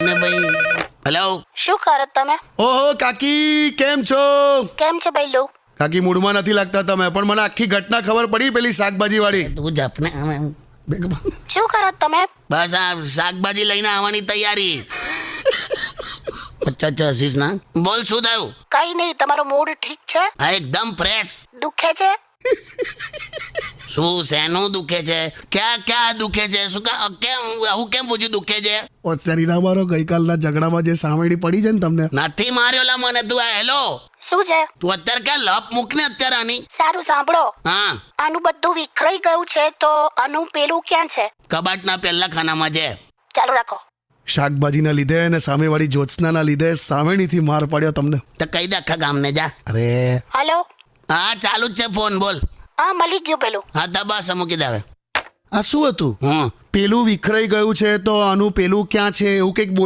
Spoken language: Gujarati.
ને ભાઈ. હેલો. શું કરો તમે? ઓહો કાકી, કેમ છો? કેમ છે ભાઈ લો? કાકી મૂડમાં નથી લાગતા તમે, પણ મને આખી ઘટના ખબર પડી પેલી શાકભાજી વાળી. તું જપને શું કરો તમે? બસ આ શાકભાજી લઈને આવવાની તૈયારી. અચ્છા હસીશ ના. બોલ શું થયું? કઈ નહીં, તમારો મૂડ ઠીક છે? હા એકદમ ફ્રેશ. દુખે છે? શું શેનું દુખે છે? ક્યાં દુખે છે? શું કેમ આવું કેમ પૂછ્યું દુખે છે? ઓ શરીના મારો ગઈકાલના ઝઘડામાં જે સામેડી પડી છે ને તમને. નથી માર્યો લા મને તું. હેલો શું છે? તું અત્યારે ક્યાં લપ મૂકને અત્યારે આની. સારું સાંભળો, હા આનું બધું વિખરાઈ ગયું છે, તો આનું પેલું ક્યાં છે? કબાટના પહેલા ખાનામાં છે. ચાલુ રાખો. શાકભાજીના લીધે અને સામેવાળી જ્યોત્સનાના લીધે સામેણીથી માર પડ્યો તમને. તો કહી દે આખા ગામને જા. અરે હલો. હા ચાલુ જ છે ફોન. બોલ. હા મળી ગયું પેલું. હા તો બસ મૂકી દે હવે. આ શું હતું? હું પેલું વિખરાઈ ગયું છે તો આનું પેલું ક્યાં છે એવું કંઈક બોલે.